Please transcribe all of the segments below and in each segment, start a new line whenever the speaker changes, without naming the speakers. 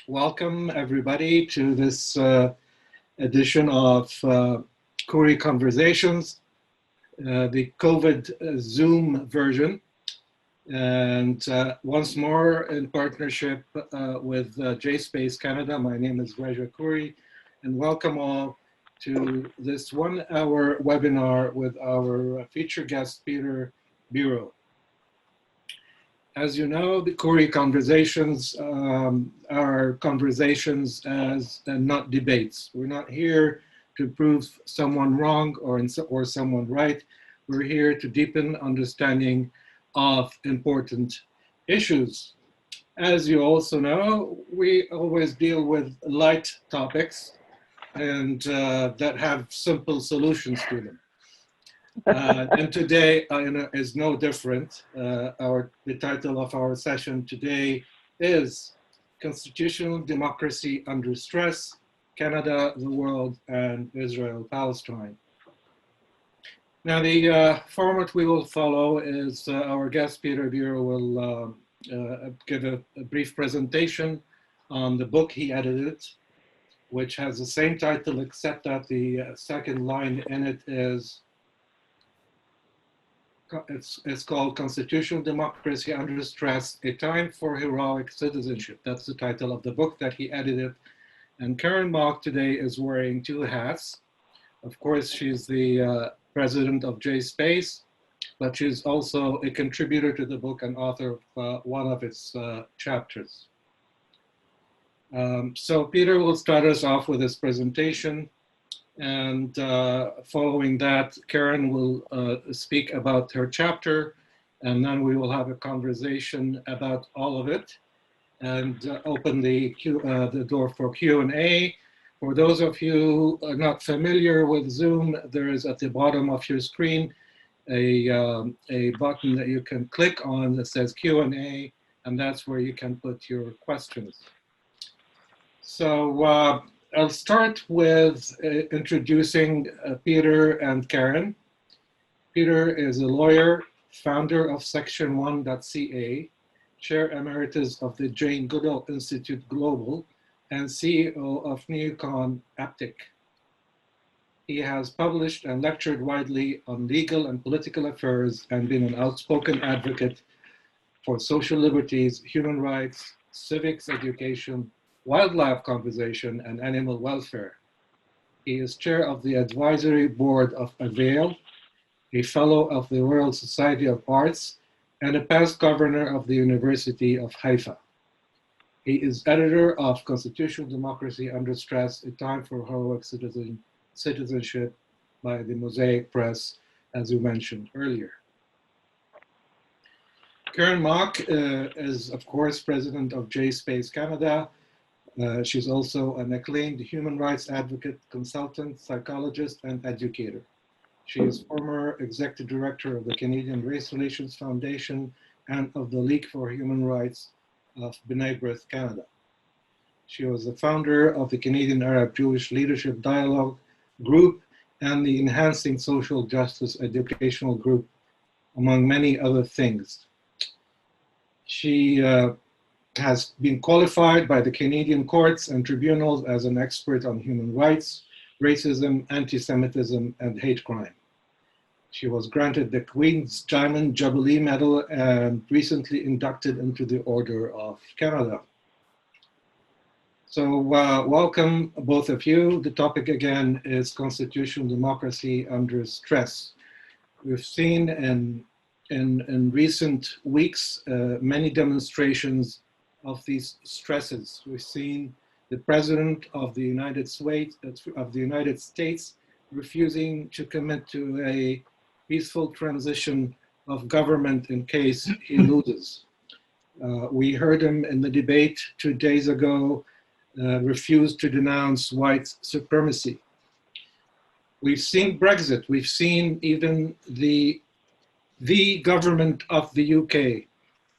Welcome everybody to this edition of Khouri Conversations, the COVID Zoom version. And once more in partnership with JSpaceCanada, my name is Raja Khouri, and welcome all to this 1-hour webinar with our featured guest, Peter Biro. As you know, the Khouri Conversations are conversations and not debates. We're not here to prove someone wrong or someone right. We're here to deepen understanding of important issues. As you also know, we always deal with light topics and that have simple solutions to them. And today is no different. The title of our session today is Constitutional Democracy Under Stress, Canada, the World, and Israel-Palestine. Now, the format we will follow is our guest, Peter Biro, will give a brief presentation on the book he edited, which has the same title, except that the second line in it is it's called Constitutional Democracy Under Stress, A Time for Heroic Citizenship. That's the title of the book that he edited. And Karen Mock today is wearing two hats. Of course, she's the president of JSpace, but she's also a contributor to the book and author of one of its chapters. So Peter will start us off with his presentation. And following that, Karen will speak about her chapter, and then we will have a conversation about all of it and open the door for Q&A. For those of you who are not familiar with Zoom, there is at the bottom of your screen a button that you can click on that says Q&A, and that's where you can put your questions. So I'll start with introducing Peter and Karen. Peter is a lawyer, founder of Section1.ca, chair emeritus of the Jane Goodall Institute Global, and CEO of Neocon Aptic. He has published and lectured widely on legal and political affairs and been an outspoken advocate for social liberties, human rights, civics education, wildlife conservation, and animal welfare. He is chair of the advisory board of AVAIL, a fellow of the Royal Society of Arts, and a past governor of the University of Haifa. He is editor of Constitutional Democracy Under Stress, A Time for Heroic Citizenship by the Mosaic Press, as you mentioned earlier. Karen Mock is, of course, president of JSpaceCanada. She's also an acclaimed human rights advocate, consultant, psychologist, and educator. She is former executive director of the Canadian Race Relations Foundation and of the League for Human Rights of B'nai B'rith Canada. She was the founder of the Canadian Arab-Jewish Leadership Dialogue Group and the Enhancing Social Justice Educational Group, among many other things. She has been qualified by the Canadian courts and tribunals as an expert on human rights, racism, anti-Semitism, and hate crime. She was granted the Queen's Diamond Jubilee Medal and recently inducted into the Order of Canada. So welcome both of you. The topic again is Constitutional Democracy Under Stress. We've seen in recent weeks many demonstrations of these stresses. We've seen the President of the United States refusing to commit to a peaceful transition of government in case he loses. We heard him in the debate 2 days ago refuse to denounce white supremacy. We've seen Brexit. We've seen even the government of the UK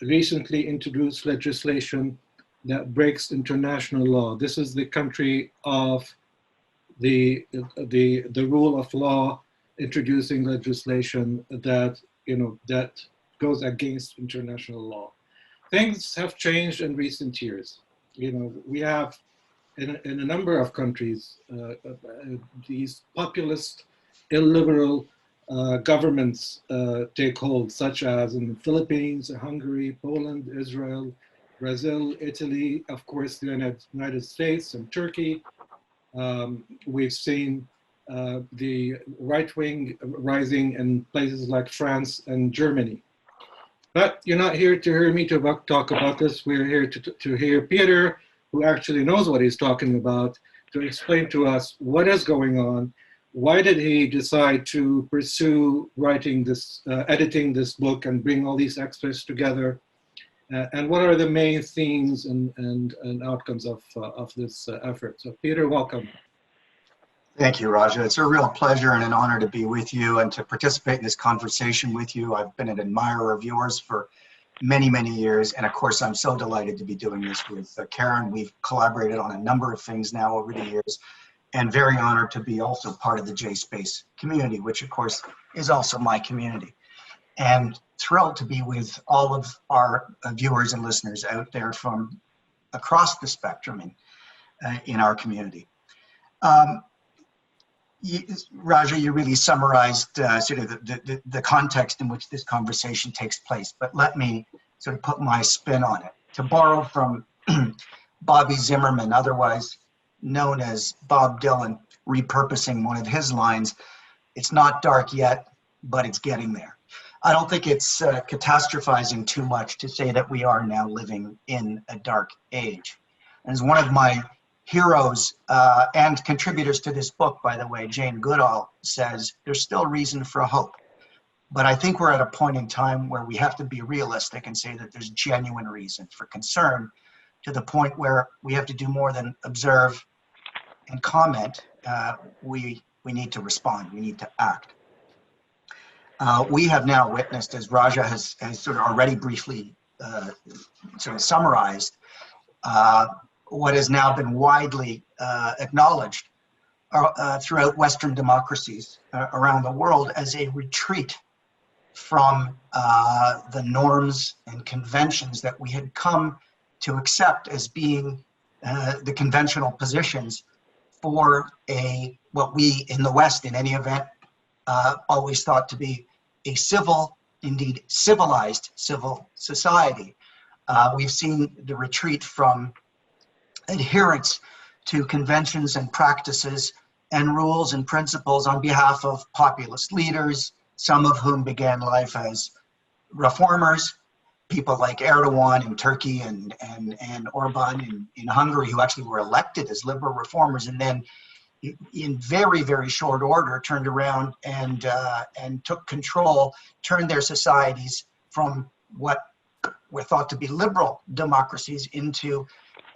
recently introduced legislation that breaks international law. This is the country of the rule of law, introducing legislation that goes against international law. Things have changed in recent years. We have in a number of countries these populist, illiberal governments take hold, such as in the Philippines, Hungary, Poland, Israel, Brazil, Italy, of course, the United States and Turkey. We've seen the right wing rising in places like France and Germany. But you're not here to hear me talk about this. We're here to hear Peter, who actually knows what he's talking about, to explain to us what is going on. Why did he decide to pursue writing this, editing this book and bring all these experts together? And what are the main themes and outcomes of this effort? So Peter, welcome.
Thank you, Raja. It's a real pleasure and an honor to be with you and to participate in this conversation with you. I've been an admirer of yours for many, many years. And of course, I'm so delighted to be doing this with Karen. We've collaborated on a number of things now over the years, and very honored to be also part of the JSpace community, which of course is also my community. And thrilled to be with all of our viewers and listeners out there from across the spectrum in our community. Raja, you really summarized sort of the context in which this conversation takes place, but let me sort of put my spin on it. To borrow from Bobby Zimmerman, otherwise known as Bob Dylan, repurposing one of his lines, "It's not dark yet, but it's getting there." I don't think it's catastrophizing too much to say that we are now living in a dark age. And as one of my heroes and contributors to this book, by the way, Jane Goodall, says, there's still reason for hope. But I think we're at a point in time where we have to be realistic and say that there's genuine reason for concern, to the point where we have to do more than observe and comment. We need to respond. We need to act. We have now witnessed, as Raja has sort of already briefly sort of summarized, what has now been widely acknowledged throughout Western democracies around the world as a retreat from the norms and conventions that we had come to accept as being the conventional positions for what we in the West, in any event, always thought to be a civil, indeed civilized civil society. We've seen the retreat from adherence to conventions and practices and rules and principles on behalf of populist leaders, some of whom began life as reformers, people like Erdogan in Turkey and Orban in Hungary, who actually were elected as liberal reformers, and then in very, very short order turned around and took control, turned their societies from what were thought to be liberal democracies into,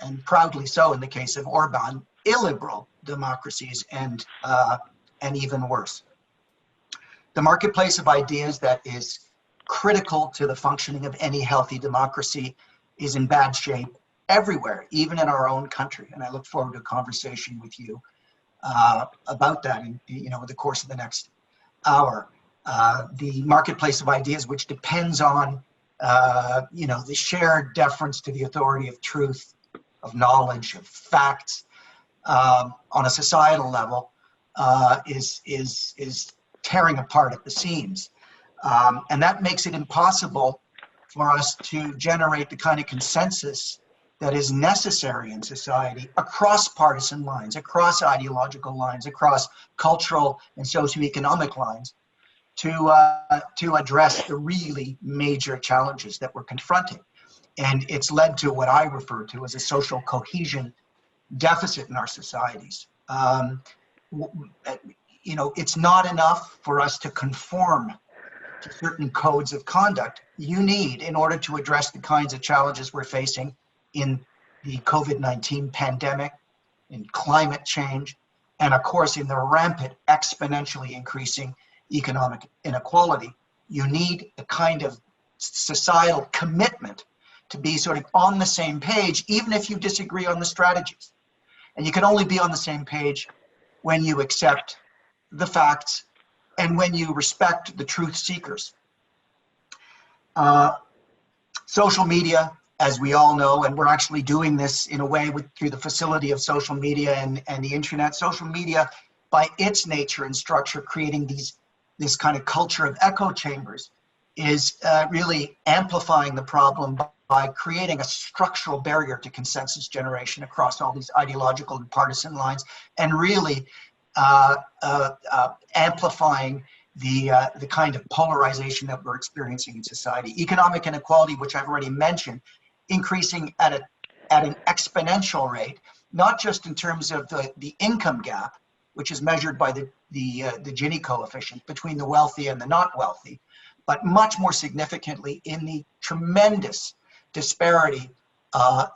and proudly so in the case of Orban, illiberal democracies, and even worse. The marketplace of ideas that is critical to the functioning of any healthy democracy is in bad shape everywhere, even in our own country. And I look forward to a conversation with you about that in the course of the next hour. The marketplace of ideas, which depends on the shared deference to the authority of truth, of knowledge, of facts, on a societal level, is tearing apart at the seams, and that makes it impossible for us to generate the kind of consensus that is necessary in society across partisan lines, across ideological lines, across cultural and socioeconomic lines, to address the really major challenges that we're confronting. And it's led to what I refer to as a social cohesion deficit in our societies. It's not enough for us to conform to certain codes of conduct. You need, in order to address the kinds of challenges we're facing in the COVID-19 pandemic, in climate change, and of course in the rampant, exponentially increasing economic inequality, you need a kind of societal commitment to be sort of on the same page, even if you disagree on the strategies. And you can only be on the same page when you accept the facts and when you respect the truth seekers. Social media as we all know, and we're actually doing this in a way through the facility of social media and the internet. Social media, by its nature and structure, creating this kind of culture of echo chambers, is really amplifying the problem by creating a structural barrier to consensus generation across all these ideological and partisan lines, and really amplifying the kind of polarization that we're experiencing in society. Economic inequality, which I've already mentioned, increasing at an exponential rate, not just in terms of the income gap, which is measured by the Gini coefficient between the wealthy and the not wealthy, but much more significantly in the tremendous disparity of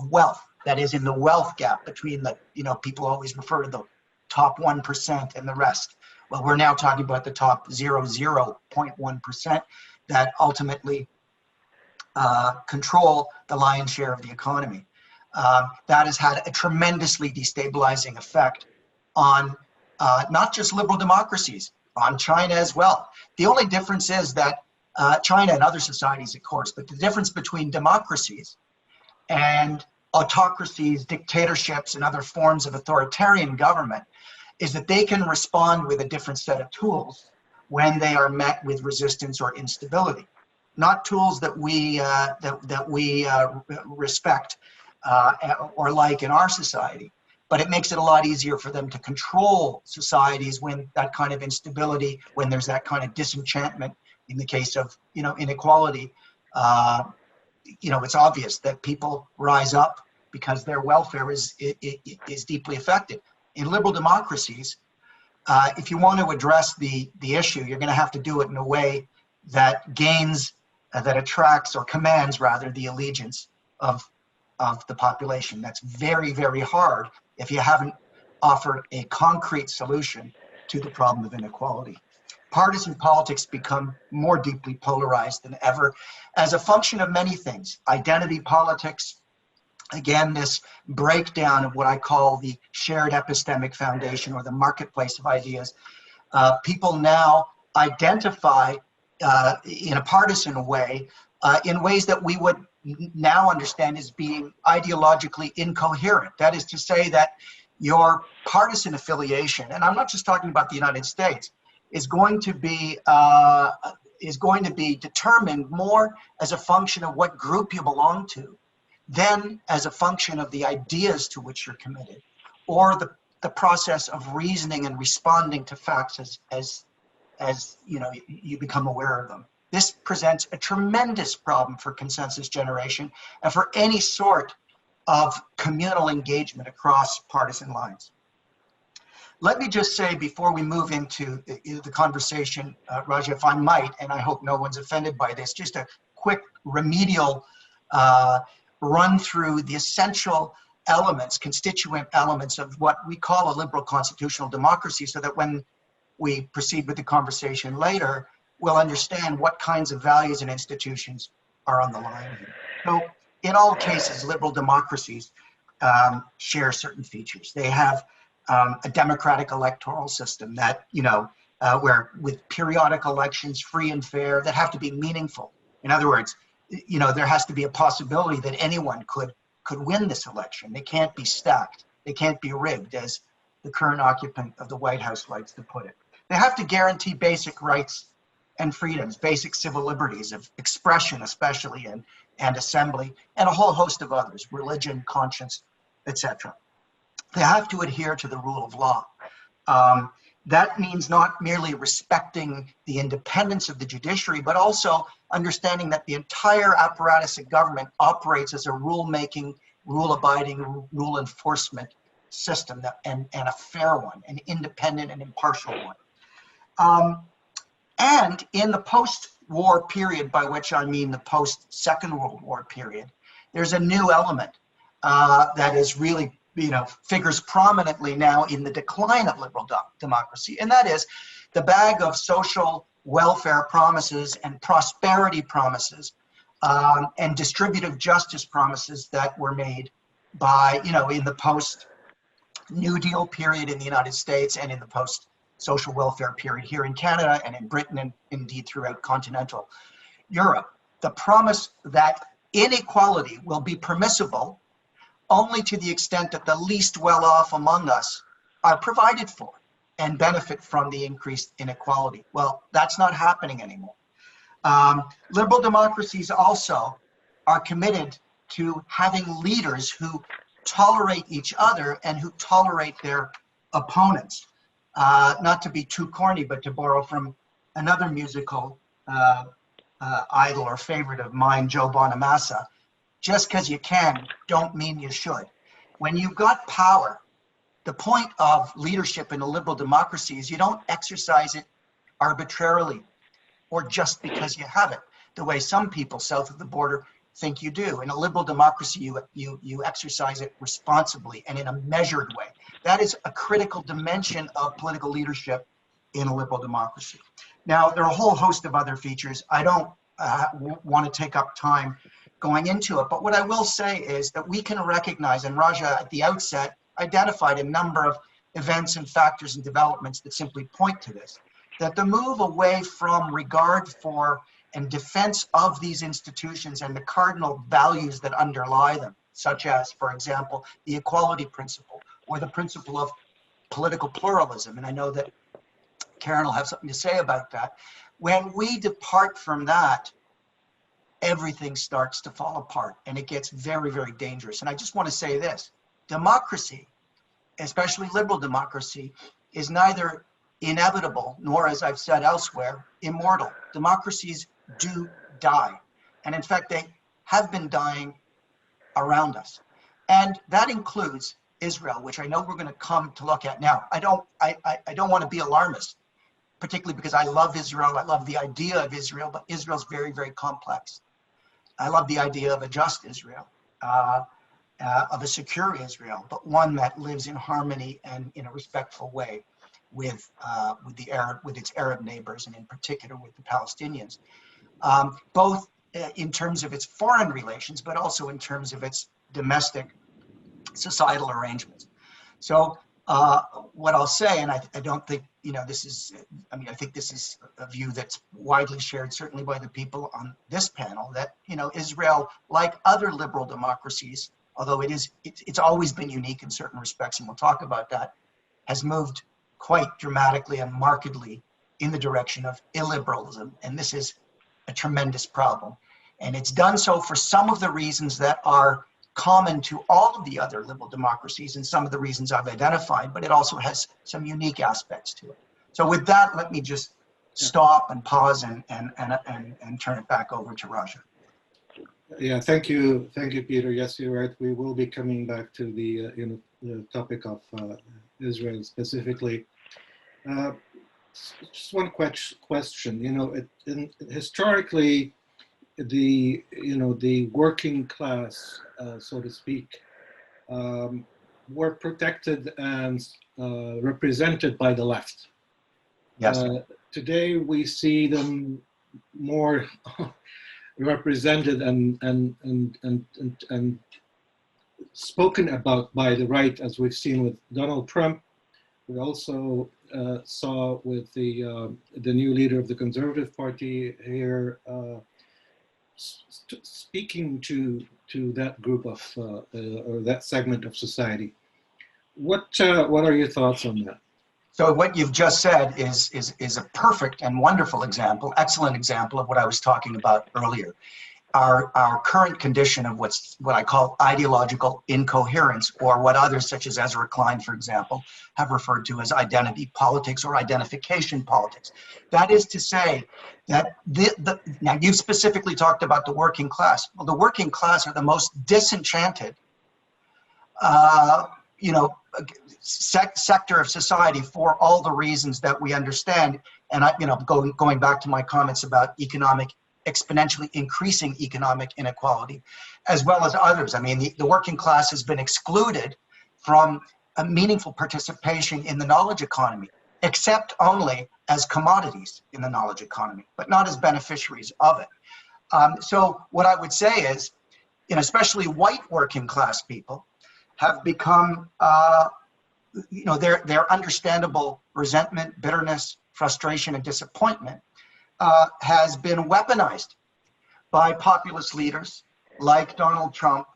wealth. That is, in the wealth gap between the, people always refer to the top 1% and the rest. Well, we're now talking about the top 0.1% that ultimately control the lion's share of the economy. That has had a tremendously destabilizing effect on not just liberal democracies, on China as well. The only difference is that China and other societies, of course, but the difference between democracies and autocracies, dictatorships, and other forms of authoritarian government is that they can respond with a different set of tools when they are met with resistance or instability. Not tools that we respect or like in our society, but it makes it a lot easier for them to control societies when that kind of instability, when there's that kind of disenchantment. In the case of inequality, it's obvious that people rise up because their welfare is deeply affected. In liberal democracies, if you want to address the issue, you're going to have to do it in a way that that attracts or commands rather the allegiance of the population. That's very, very hard if you haven't offered a concrete solution to the problem of inequality. Partisan politics become more deeply polarized than ever as a function of many things. Identity politics, again, this breakdown of what I call the shared epistemic foundation or the marketplace of ideas. People now identify in a partisan way, in ways that we would now understand as being ideologically incoherent. That is to say that your partisan affiliation, and I'm not just talking about the United States, is going to be determined more as a function of what group you belong to than as a function of the ideas to which you're committed, or the process of reasoning and responding to facts as you become aware of them. This presents a tremendous problem for consensus generation and for any sort of communal engagement across partisan lines. Let me just say before we move into the conversation, Raja, if I might, and I hope no one's offended by this, just a quick remedial run through the essential elements, constituent elements of what we call a liberal constitutional democracy, so that when we proceed with the conversation later, we'll understand what kinds of values and institutions are on the line here. So in all cases, liberal democracies share certain features. They have a democratic electoral system that, where with periodic elections, free and fair, that have to be meaningful. In other words, there has to be a possibility that anyone could win this election. They can't be stacked. They can't be rigged, as the current occupant of the White House likes to put it. They have to guarantee basic rights and freedoms, basic civil liberties of expression, especially, and assembly, and a whole host of others, religion, conscience, etc. They have to adhere to the rule of law. That means not merely respecting the independence of the judiciary, but also understanding that the entire apparatus of government operates as a rule-making, rule-abiding, rule enforcement system, and a fair one, an independent and impartial one. And in the post-war period, by which I mean the post-Second World War period, there's a new element that is really, figures prominently now in the decline of liberal democracy, and that is the bag of social welfare promises and prosperity promises and distributive justice promises that were made by, in the post-New Deal period in the United States and in the post-social welfare period here in Canada and in Britain and indeed throughout continental Europe. the promise that inequality will be permissible only to the extent that the least well-off among us are provided for and benefit from the increased inequality. Well, that's not happening anymore. Liberal democracies also are committed to having leaders who tolerate each other and who tolerate their opponents. Not to be too corny, but to borrow from another musical idol or favorite of mine, Joe Bonamassa, just because you can, don't mean you should. When you've got power, the point of leadership in a liberal democracy is you don't exercise it arbitrarily or just because you have it, the way some people south of the border think you do. In a liberal democracy, you exercise it responsibly and in a measured way. That is a critical dimension of political leadership in a liberal democracy. Now, there are a whole host of other features. I don't want to take up time going into it, but what I will say is that we can recognize, and Raja at the outset identified a number of events and factors and developments that simply point to this, that the move away from regard for and defense of these institutions and the cardinal values that underlie them, such as, for example, the equality principle or the principle of political pluralism, and I know that Karen will have something to say about that. When we depart from that, everything starts to fall apart and it gets very, very dangerous. And I just want to say this, democracy, especially liberal democracy, is neither inevitable nor, as I've said elsewhere, immortal. Democracies do die. And in fact, they have been dying around us. And that includes Israel, which I know we're going to come to look at now. I don't want to be alarmist, particularly because I love Israel. I love the idea of Israel, but Israel's very, very complex. I love the idea of a just Israel, of a secure Israel, but one that lives in harmony and in a respectful way with its Arab neighbors, and in particular with the Palestinians, both in terms of its foreign relations, but also in terms of its domestic societal arrangements. So what I'll say, and I don't think, this is, I think this is a view that's widely shared, certainly by the people on this panel, that, Israel, like other liberal democracies, although it's always been unique in certain respects, and we'll talk about that, has moved quite dramatically and markedly in the direction of illiberalism. And this is a tremendous problem. And it's done so for some of the reasons that are common to all of the other liberal democracies and some of the reasons I've identified, but it also has some unique aspects to it. So with that, let me just stop and pause and turn it back over to Raja.
Yeah, thank you, Peter. Yes, you're right. We will be coming back to the the topic of Israel specifically. Just one question. Historically, the working class, so to speak, were protected and represented by the left.
Yes.
Today we see them more represented and spoken about by the right, as we've seen with Donald Trump. We also saw with the new leader of the Conservative Party here speaking to that group of or that segment of society. What are your thoughts on that?
So what you've just said is a perfect and wonderful example, excellent example of what I was talking about earlier. Our current condition of what I call ideological incoherence, or what others such as Ezra Klein, for example, have referred to as identity politics or identification politics. That is to say that now you've specifically talked about the working class. Well, the working class are the most disenchanted, sector of society for all the reasons that we understand. And going back to my comments about exponentially increasing economic inequality, as well as others. I mean, the working class has been excluded from a meaningful participation in the knowledge economy, except only as commodities in the knowledge economy, but not as beneficiaries of it. So what I would say is, especially white working class people have become, their understandable resentment, bitterness, frustration, and disappointment has been weaponized by populist leaders like Donald Trump,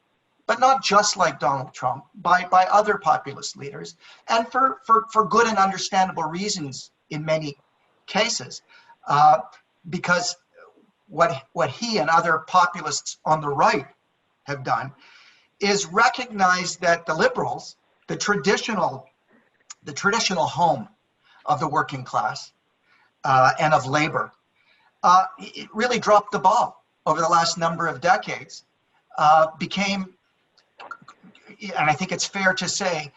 but not just like Donald Trump, by other populist leaders, and for good and understandable reasons in many cases, because what he and other populists on the right have done is recognize that the liberals, the traditional home of the working class and of labor, it really dropped the ball over the last number of decades, became, and I think it's fair to say,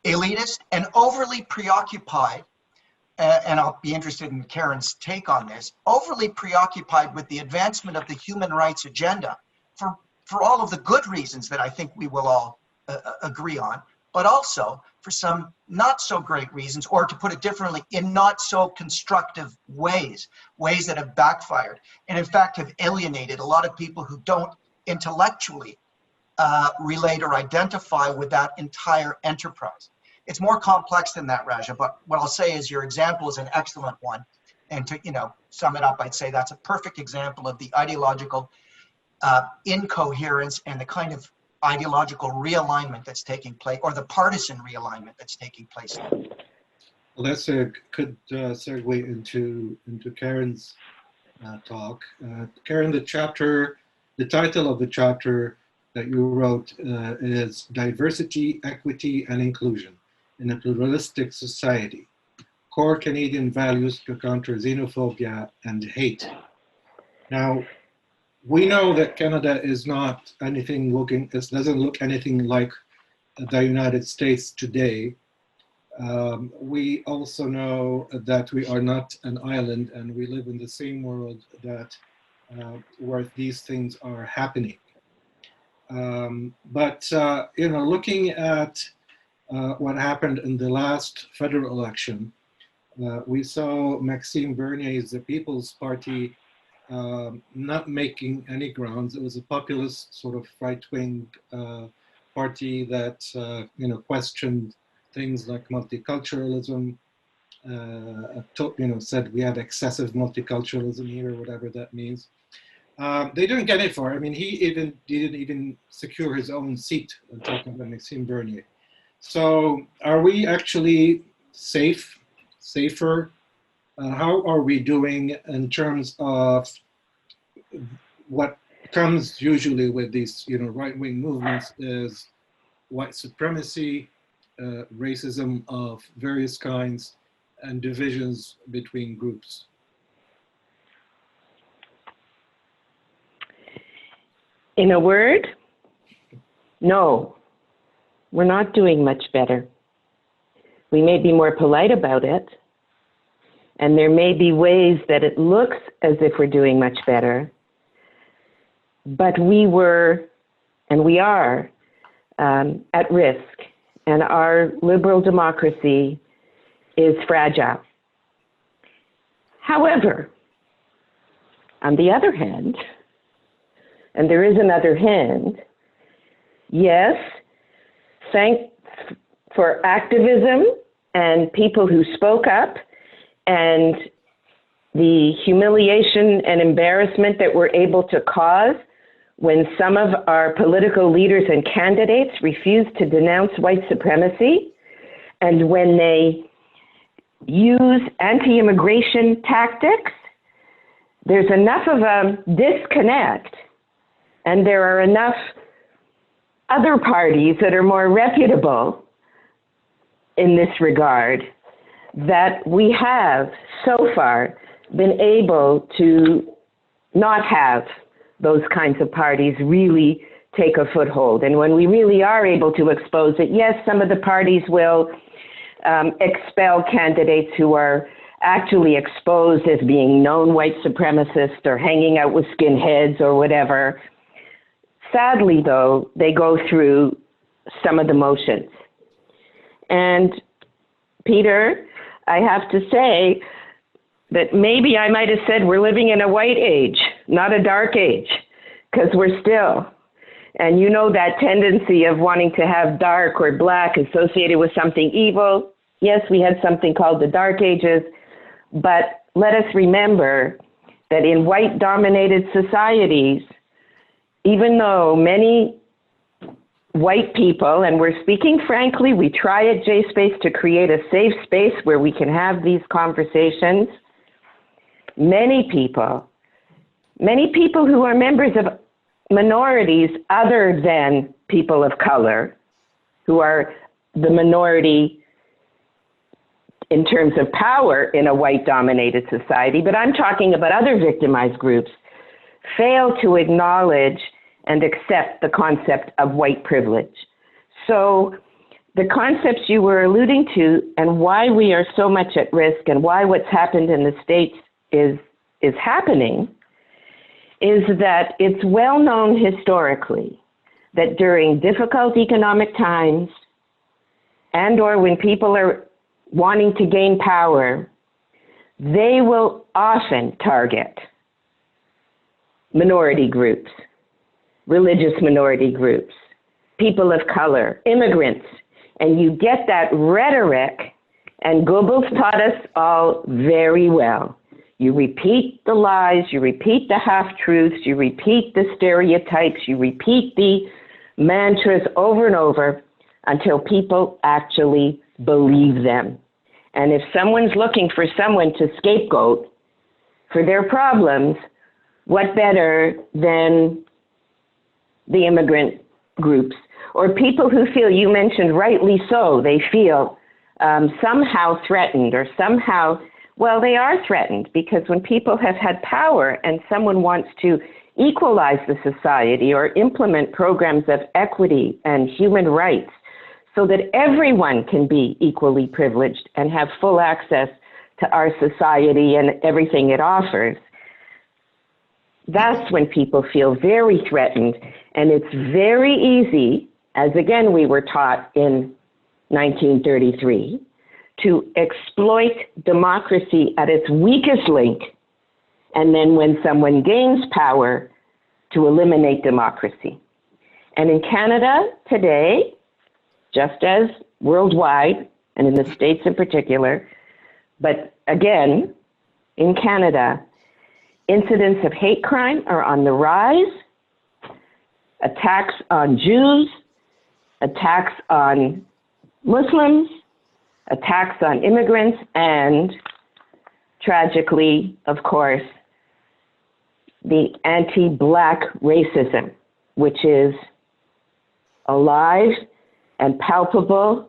elitist and overly preoccupied, and I'll be interested in Karen's take on this, overly preoccupied with the advancement of the human rights agenda for all of the good reasons that I think we will all agree on, but also for some not so great reasons, or to put it differently, in not so constructive ways that have backfired, and in fact have alienated a lot of people who don't intellectually relate or identify with that entire enterprise. It's more complex than that, Raja, but what I'll say is your example is an excellent one. And to sum it up, I'd say that's a perfect example of the ideological incoherence and the kind of ideological realignment that's taking place, or the partisan realignment that's taking place.
Well, that's a good segue into Karen's talk. Karen, the title of the chapter that you wrote is Diversity, Equity, and Inclusion in a Pluralistic Society, Core Canadian Values to Counter Xenophobia and Hate. Now, we know that Canada is not anything doesn't look anything like the United States today. We also know that we are not an island, and we live in the same world that where these things are happening. But looking at what happened in the last federal election, we saw Maxime Bernier's The People's Party not making any grounds. It was a populist sort of right-wing party that questioned things like multiculturalism, said we have excessive multiculturalism here, whatever that means. They didn't get it far. I mean, he didn't even secure his own seat. I'm talking about Maxime Bernier. So are we actually safer? How are we doing in terms of what comes usually with these right-wing movements is white supremacy, racism of various kinds, and divisions between groups?
In a word, no, we're not doing much better. We may be more polite about it, and there may be ways that it looks as if we're doing much better, but we were, and we are, at risk, and our liberal democracy is fragile. However, on the other hand, and there is another hand, yes, thanks for activism and people who spoke up, and the humiliation and embarrassment that we're able to cause when some of our political leaders and candidates refuse to denounce white supremacy, and when they use anti-immigration tactics, there's enough of a disconnect, and there are enough other parties that are more reputable in this regard that we have so far been able to not have those kinds of parties really take a foothold. And when we really are able to expose it, yes, some of the parties will expel candidates who are actually exposed as being known white supremacists or hanging out with skinheads or whatever. Sadly, though, they go through some of the motions. And Peter, I have to say that maybe I might have said we're living in a white age, not a dark age, because we're still. And you know that tendency of wanting to have dark or black associated with something evil. Yes, we had something called the Dark Ages, but let us remember that in white-dominated societies, even though many white people, and we're speaking frankly, we try at JSpace to create a safe space where we can have these conversations. Many people who are members of minorities other than people of color, who are the minority in terms of power in a white-dominated society, but I'm talking about other victimized groups, fail to acknowledge and accept the concept of white privilege. So the concepts you were alluding to and why we are so much at risk and why what's happened in the States is happening is that it's well known historically that during difficult economic times and or when people are wanting to gain power, they will often target minority groups, religious minority groups, people of color, immigrants, and you get that rhetoric, and Goebbels taught us all very well. You repeat the lies, you repeat the half-truths, you repeat the stereotypes, you repeat the mantras over and over until people actually believe them. And if someone's looking for someone to scapegoat for their problems, what better than the immigrant groups or people who feel, you mentioned rightly so, they feel somehow threatened or somehow, well, they are threatened because when people have had power and someone wants to equalize the society or implement programs of equity and human rights so that everyone can be equally privileged and have full access to our society and everything it offers, that's when people feel very threatened. And it's very easy, as again we were taught in 1933, to exploit democracy at its weakest link, and then when someone gains power, to eliminate democracy. And in Canada today, just as worldwide, and in the States in particular, but again, in Canada, incidents of hate crime are on the rise. Attacks on Jews, attacks on Muslims, attacks on immigrants, and tragically, of course, the anti-Black racism, which is alive and palpable,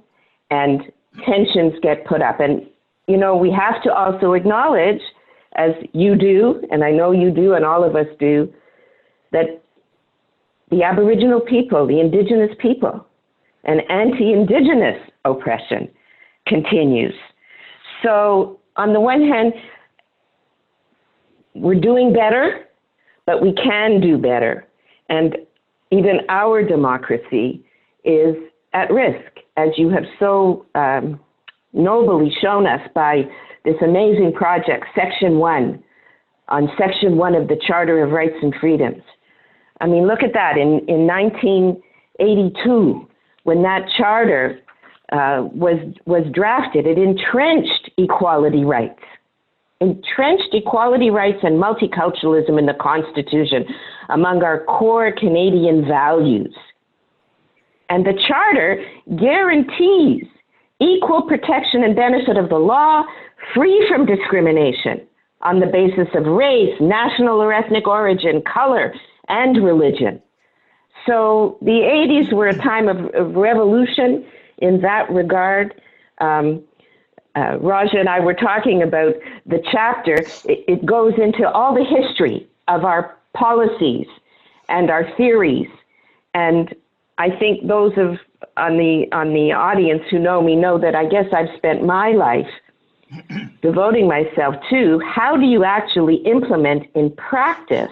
and tensions get put up. And, you know, we have to also acknowledge, as you do, and I know you do, and all of us do, that the Aboriginal people, the Indigenous people, and anti-Indigenous oppression continues. So on the one hand, we're doing better, but we can do better. And even our democracy is at risk, as you have so nobly shown us by this amazing project, Section 1, on Section 1 of the Charter of Rights and Freedoms. I mean, look at that. In 1982, when that charter was drafted, it entrenched equality rights and multiculturalism in the Constitution among our core Canadian values. And the charter guarantees equal protection and benefit of the law, free from discrimination on the basis of race, national or ethnic origin, color, and religion. So the 80s were a time of revolution in that regard. Raja and I were talking about the chapter. It goes into all the history of our policies and our theories. And I think those on the audience who know me know that I guess I've spent my life devoting myself to how do you actually implement in practice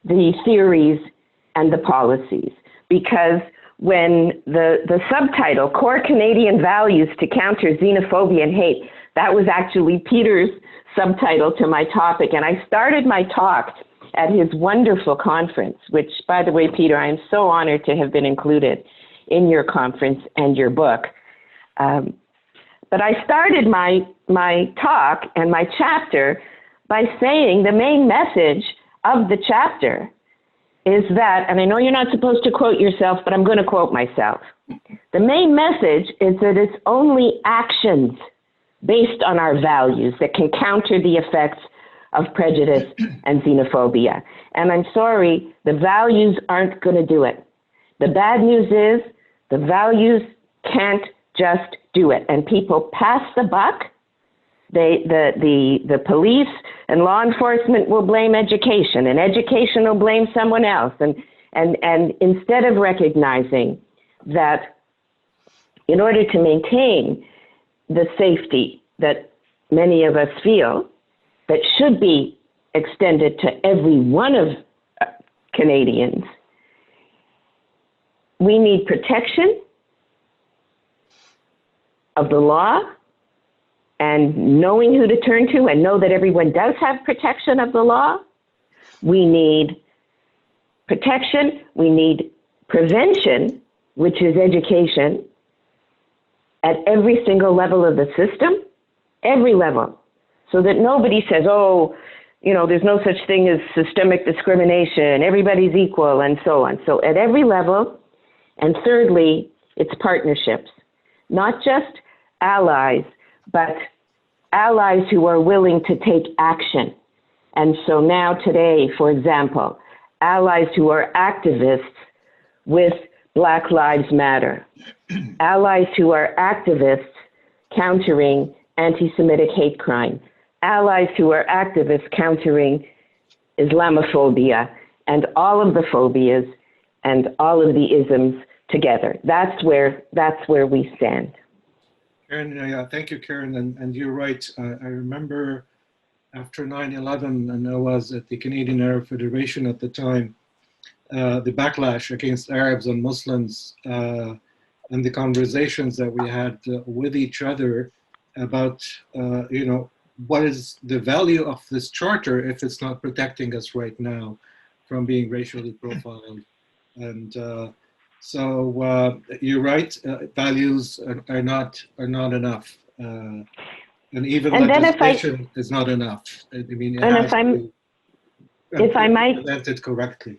the theories and the policies. Because when the subtitle, Core Canadian Values to Counter Xenophobia and Hate, that was actually Peter's subtitle to my topic. And I started my talk at his wonderful conference, which, by the way, Peter, I am so honored to have been included in your conference and your book. But I started my talk and my chapter by saying the main message of the chapter is that, and I know you're not supposed to quote yourself, but I'm going to quote myself. The main message is that it's only actions based on our values that can counter the effects of prejudice and xenophobia. And I'm sorry, the values aren't going to do it. The bad news is the values can't just do it. And people pass the buck. The police and law enforcement will blame education, and education will blame someone else. And instead of recognizing that in order to maintain the safety that many of us feel that should be extended to every one of Canadians, we need protection of the law and knowing who to turn to and know that everyone does have protection of the law. We need protection. We need prevention, which is education, at every single level of the system, every level, so that nobody says, oh, you know, there's no such thing as systemic discrimination, everybody's equal, and so on. So at every level. And thirdly, it's partnerships, not just allies, but allies who are willing to take action. And so now today, for example, allies who are activists with Black Lives Matter, allies who are activists countering anti-Semitic hate crime, allies who are activists countering Islamophobia and all of the phobias and all of the isms together. That's where we stand.
Karen, thank you, Karen. And you're right. I remember after 9/11, and I was at the Canadian Arab Federation at the time, the backlash against Arabs and Muslims and the conversations that we had with each other about, you know, what is the value of this charter if it's not protecting us right now from being racially profiled. And so you're right. Values are not enough, and even legislation is not enough. I mean, it has to be implemented correctly.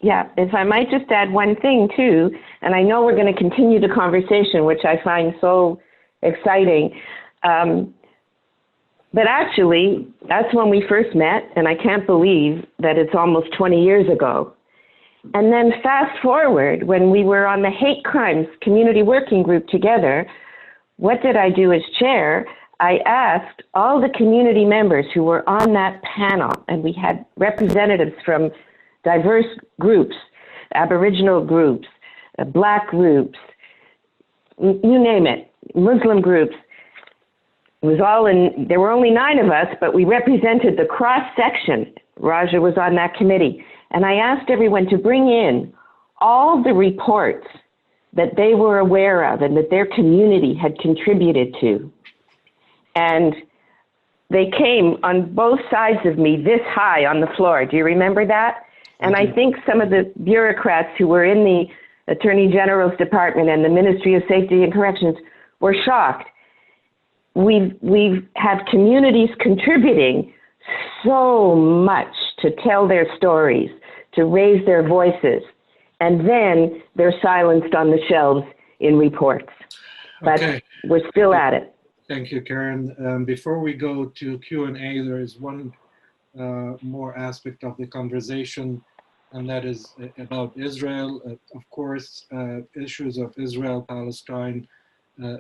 Yeah, if I might just add one thing too, and I know we're going to continue the conversation, which I find so exciting. But actually, that's when we first met, and I can't believe that it's almost 20 years ago. And then fast forward, when we were on the hate crimes community working group together, what did I do as chair? I asked all the community members who were on that panel, and we had representatives from diverse groups, Aboriginal groups, Black groups, you name it, Muslim groups. It was all in, there were only 9 of us, but we represented the cross-section. Raja was on that committee. And I asked everyone to bring in all the reports that they were aware of and that their community had contributed to. And they came on both sides of me this high on the floor. Do you remember that? And I think some of the bureaucrats who were in the Attorney General's Department and the Ministry of Safety and Corrections were shocked. We've had communities contributing so much to tell their stories, to raise their voices, and then they're silenced on the shelves in reports. But we're still at it.
Thank you, Karen. Before we go to Q&A, there is one more aspect of the conversation, and that is about Israel. Of course, issues of Israel, Palestine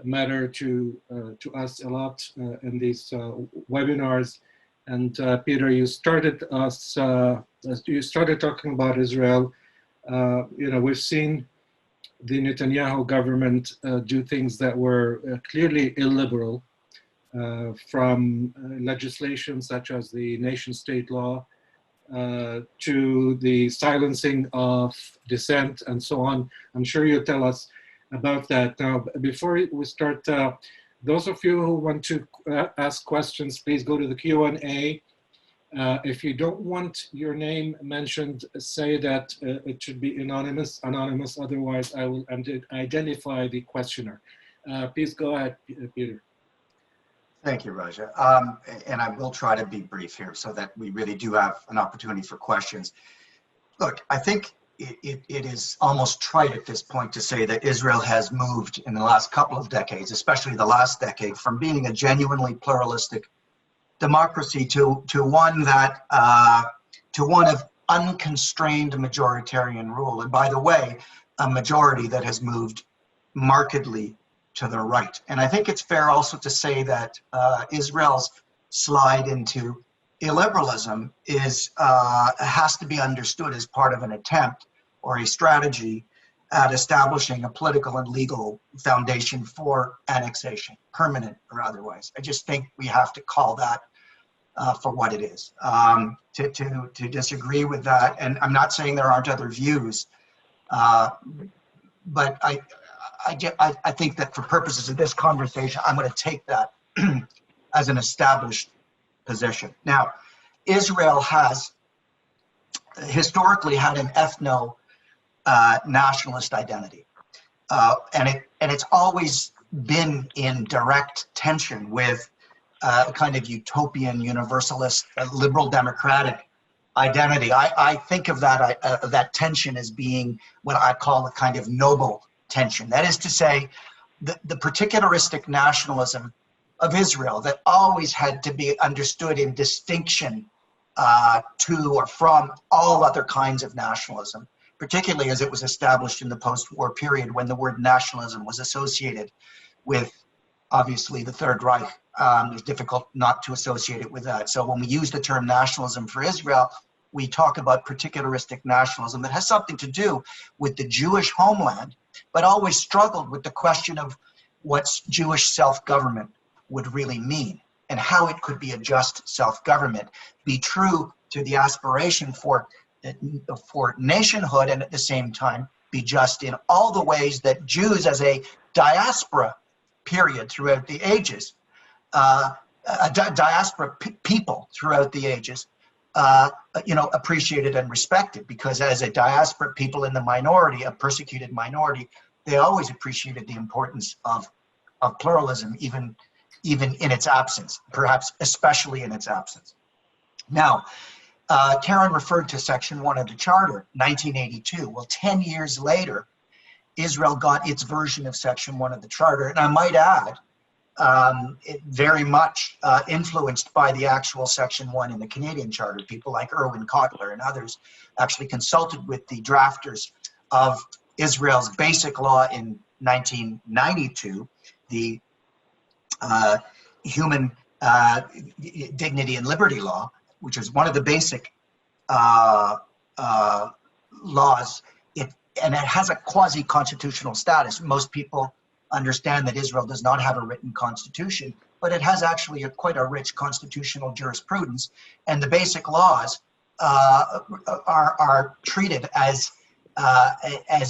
matter to us a lot in these webinars. And Peter, you started talking about Israel. You know, we've seen the Netanyahu government do things that were clearly illiberal, from legislation such as the nation-state law to the silencing of dissent and so on. I'm sure you'll tell us about that. Now, before we start, those of you who want to ask questions, please go to the Q&A. If you don't want your name mentioned, say that it should be anonymous, otherwise I will identify the questioner. Please go ahead, Peter.
Thank you, Raja. And I will try to be brief here so that we really do have an opportunity for questions. Look, I think it is almost trite at this point to say that Israel has moved in the last couple of decades, especially the last decade, from being a genuinely pluralistic democracy to one of unconstrained majoritarian rule. And by the way, a majority that has moved markedly to the right. And I think it's fair also to say that Israel's slide into illiberalism has to be understood as part of an attempt or a strategy at establishing a political and legal foundation for annexation, permanent or otherwise. I just think we have to call that for what it is. To disagree with that, and I'm not saying there aren't other views, but I think that for purposes of this conversation, I'm going to take that as an established position. Now, Israel has historically had an ethno-nationalist identity, and it's always been in direct tension with a kind of utopian, universalist, liberal democratic identity. I think of that tension as being what I call a kind of noble tension. That is to say, the particularistic nationalism of Israel that always had to be understood in distinction to or from all other kinds of nationalism, particularly as it was established in the post-war period when the word nationalism was associated with, obviously, the Third Reich. It's difficult not to associate it with that. So when we use the term nationalism for Israel, we talk about particularistic nationalism that has something to do with the Jewish homeland, but always struggled with the question of what Jewish self-government would really mean and how it could be a just self-government, be true to the aspiration for nationhood, and at the same time be just in all the ways that Jews as a diaspora period throughout the ages, diaspora people throughout the ages, appreciated and respected, because as a diaspora people in the minority, a persecuted minority, they always appreciated the importance of pluralism, even in its absence, perhaps especially in its absence. Now, Karen referred to Section 1 of the Charter, 1982. Well, 10 years later, Israel got its version of Section 1 of the Charter, and I might add, it very much influenced by the actual Section 1 in the Canadian Charter. People like Irwin Cotler and others actually consulted with the drafters of Israel's Basic Law in 1992, the Human Dignity and Liberty Law, which is one of the basic laws, and it has a quasi-constitutional status. Most people understand that Israel does not have a written constitution, but it has actually quite a rich constitutional jurisprudence, and the basic laws are treated as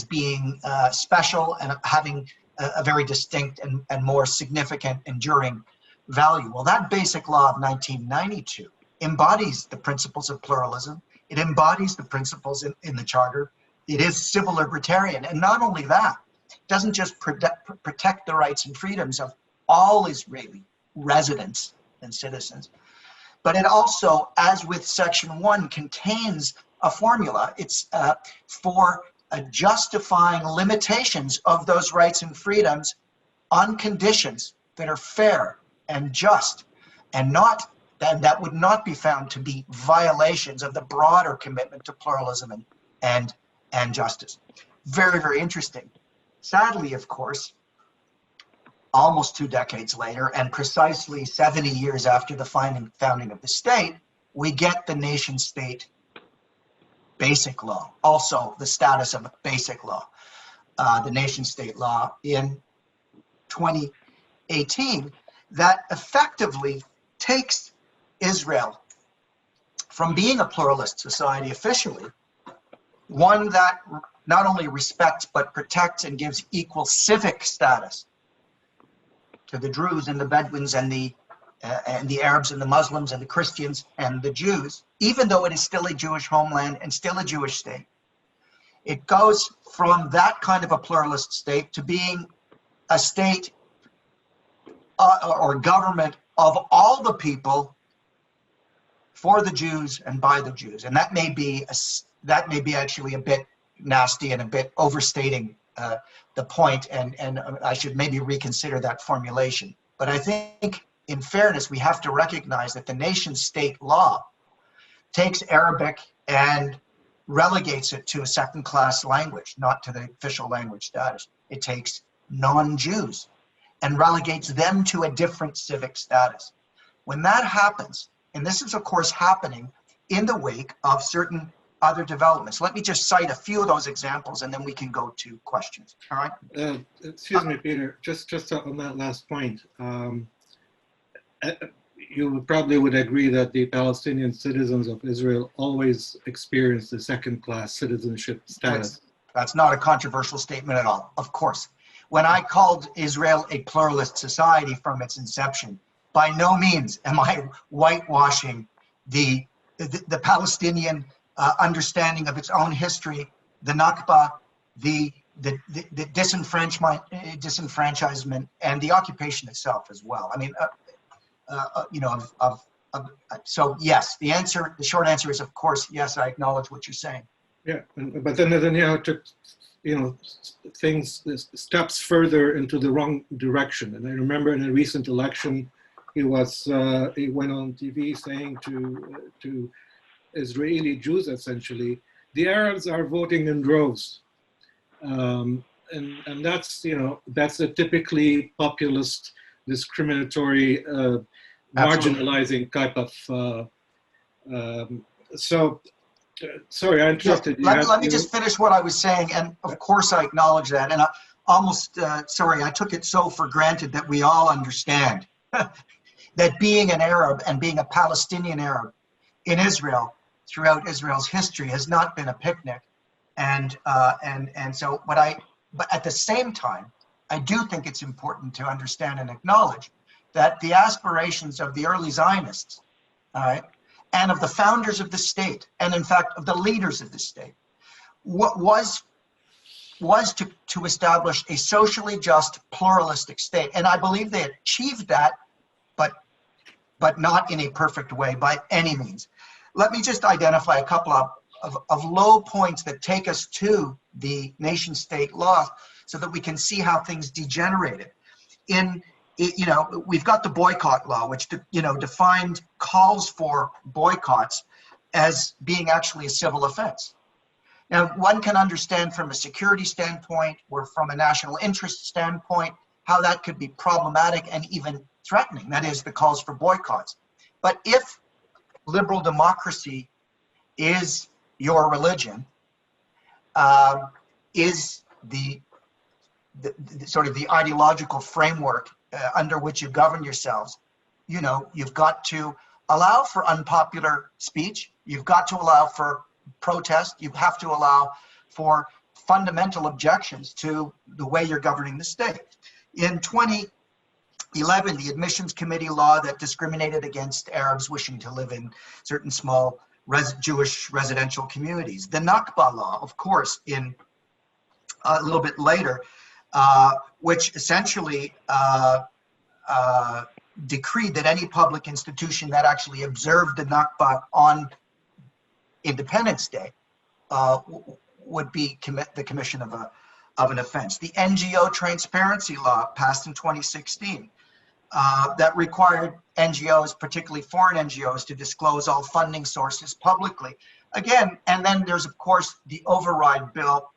being special and having a very distinct and more significant enduring value. Well, that basic law of 1992 embodies the principles of pluralism. It embodies the principles in the Charter. It is civil libertarian. And not only that, it doesn't just protect the rights and freedoms of all Israeli residents and citizens, but it also, as with Section 1, contains a formula. It's for justifying limitations of those rights and freedoms on conditions that are fair and just, and that would not be found to be violations of the broader commitment to pluralism and justice. Very, very interesting. Sadly, of course, almost 2 decades later, and precisely 70 years after the founding of the state, we get the nation-state basic law, also the status of a basic law, the nation-state law in 2018, that effectively takes Israel from being a pluralist society officially, one that not only respects but protects and gives equal civic status to the Druze and the Bedouins and the Arabs and the Muslims and the Christians and the Jews, even though it is still a Jewish homeland and still a Jewish state. It goes from that kind of a pluralist state to being a state or government of all the people, for the Jews and by the Jews. And that may be actually a bit nasty and a bit overstating the point, and I should maybe reconsider that formulation. But I think, in fairness, we have to recognize that the nation-state law takes Arabic and relegates it to a second-class language, not to the official language status. It takes non-Jews and relegates them to a different civic status. When that happens, and this is, of course, happening in the wake of certain other developments. Let me just cite a few of those examples, and then we can go to questions. All right?
Excuse me, Peter, just on that last point. You probably would agree that the Palestinian citizens of Israel always experience the second-class citizenship status.
That's not a controversial statement at all, of course. When I called Israel a pluralist society from its inception, by no means am I whitewashing the Palestinian understanding of its own history, the Nakba, the disenfranchisement, and the occupation itself as well. I mean, so yes, the short answer is, of course, yes, I acknowledge what you're saying.
Yeah, but then Netanyahu took, steps further into the wrong direction. And I remember in a recent election, he went on TV saying to Israeli Jews, essentially, the Arabs are voting in droves. And that's, that's a typically populist, discriminatory, marginalizing type of, sorry, I interrupted you.
Let me just finish what I was saying, and of course I acknowledge that, and I almost, I took it so for granted that we all understand that being an Arab and being a Palestinian Arab in Israel throughout Israel's history has not been a picnic, but at the same time, I do think it's important to understand and acknowledge that the aspirations of the early Zionists, all right, and of the founders of the state, and in fact of the leaders of the state, was to establish a socially just, pluralistic state, and I believe they achieved that, but not in a perfect way by any means. Let me just identify a couple of low points that take us to the nation-state law so that we can see how things degenerated. We've got the boycott law, which defined calls for boycotts as being actually a civil offense. Now, one can understand from a security standpoint or from a national interest standpoint how that could be problematic and even threatening, that is, the calls for boycotts. But if liberal democracy is your religion, is the sort of the ideological framework under which you govern yourselves, you've got to allow for unpopular speech, you've got to allow for protest, you have to allow for fundamental objections to the way you're governing the state. In 2011, the admissions committee law that discriminated against Arabs wishing to live in certain small Jewish residential communities. The Nakba law, of course, in a little bit later, which essentially decreed that any public institution that actually observed the Nakba on Independence Day would be the commission of an offense. The NGO transparency law passed in 2016 that required NGOs, particularly foreign NGOs, to disclose all funding sources publicly. Again, and then there's, of course, the override bill,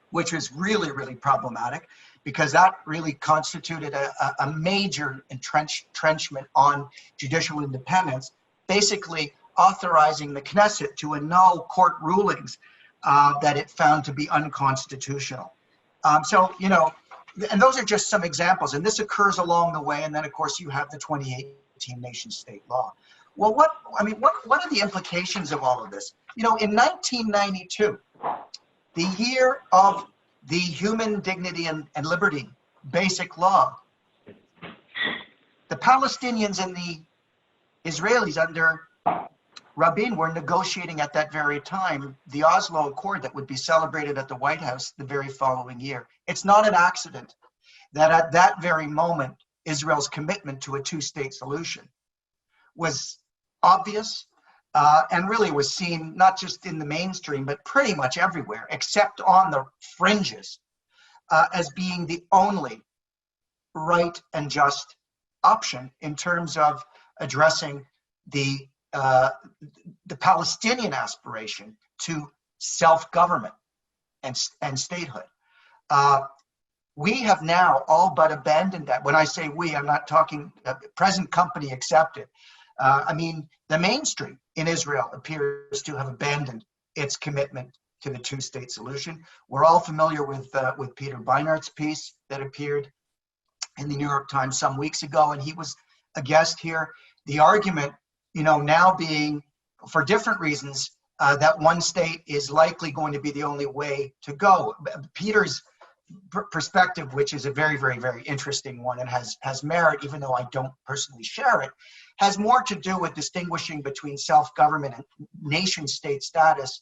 which is really, really problematic because that really constituted a major entrenchment on judicial independence, basically authorizing the Knesset to annul court rulings that it found to be unconstitutional. And those are just some examples, and this occurs along the way, and then of course you have the 2018 nation-state law. Well, what are the implications of all of this? In 1992, the year of the Human Dignity and Liberty Basic Law, the Palestinians and the Israelis under Rabin were negotiating at that very time the Oslo Accord that would be celebrated at the White House the very following year. It's not an accident that at that very moment, Israel's commitment to a two-state solution was obvious and really was seen not just in the mainstream, but pretty much everywhere, except on the fringes, as being the only right and just option in terms of addressing the Palestinian aspiration to self-government and statehood. We have now all but abandoned that. When I say we, I'm not talking present company accepted. I mean, the mainstream in Israel appears to have abandoned its commitment to the two-state solution. We're all familiar with Peter Beinart's piece that appeared in the New York Times some weeks ago, and he was a guest here. The argument, now being, for different reasons, that one state is likely going to be the only way to go. Peter's perspective, which is a very, very, very interesting one and has merit, even though I don't personally share it, has more to do with distinguishing between self-government and nation-state status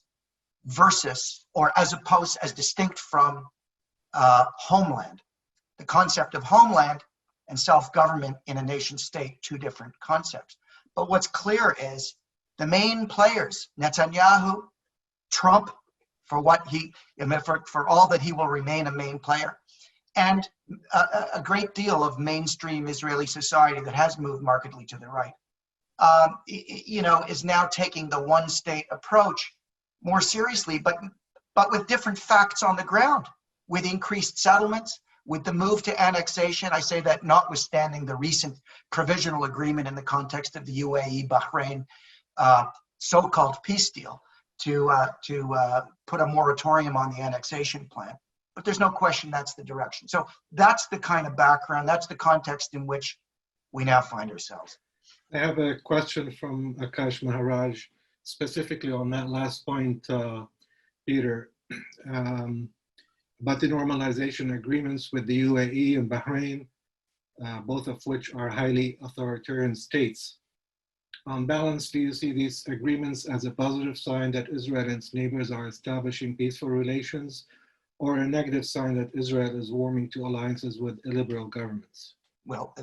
versus, or as opposed, as distinct from homeland. The concept of homeland and self-government in a nation-state, two different concepts. But what's clear is the main players, Netanyahu, Trump, for all that he will remain a main player, and a great deal of mainstream Israeli society that has moved markedly to the right, is now taking the one-state approach more seriously, but with different facts on the ground, with increased settlements, with the move to annexation. I say that notwithstanding the recent provisional agreement in the context of the UAE-Bahrain so-called peace deal to put a moratorium on the annexation plan. But there's no question that's the direction. So that's the kind of background, that's the context in which we now find ourselves.
I have a question from Akash Maharaj, specifically on that last point, Peter, about the normalization agreements with the UAE and Bahrain, both of which are highly authoritarian states. On balance, do you see these agreements as a positive sign that Israel and its neighbors are establishing peaceful relations, or a negative sign that Israel is warming to alliances with illiberal governments?
Well,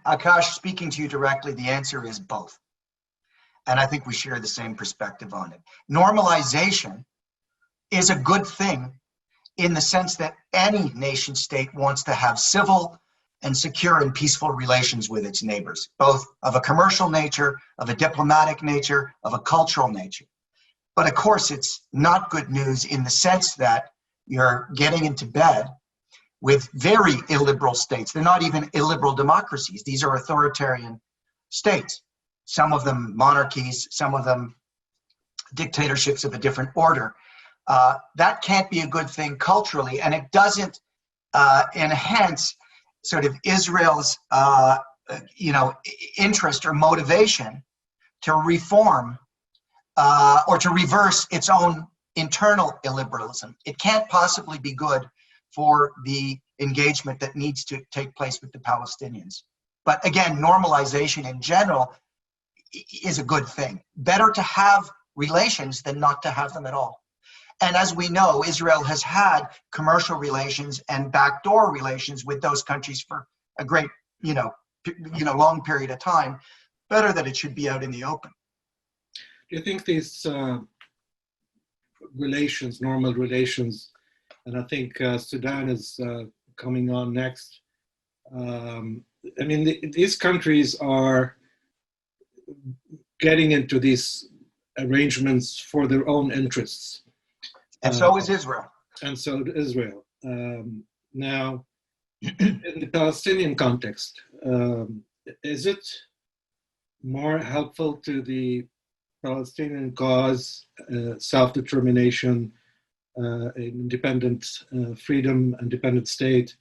Akash, speaking to you directly, the answer is both. And I think we share the same perspective on it. Normalization is a good thing in the sense that any nation state wants to have civil and secure and peaceful relations with its neighbors, both of a commercial nature, of a diplomatic nature, of a cultural nature. But of course, it's not good news in the sense that you're getting into bed with very illiberal states. They're not even illiberal democracies. These are authoritarian states. Some of them monarchies, some of them dictatorships of a different order. That can't be a good thing culturally, and it doesn't enhance sort of Israel's, interest or motivation to reform or to reverse its own internal illiberalism. It can't possibly be good for the engagement that needs to take place with the Palestinians. But again, normalization in general is a good thing. Better to have relations than not to have them at all. And as we know, Israel has had commercial relations and backdoor relations with those countries for a great, long period of time. Better that it should be out in the open.
Do you think these relations, normal relations, and I think Sudan is coming on next. These countries are getting into these arrangements for their own interests.
And so is Israel.
And so is Israel. Now, in the Palestinian context, is it more helpful to the Palestinian cause, self-determination, independent freedom, independent state,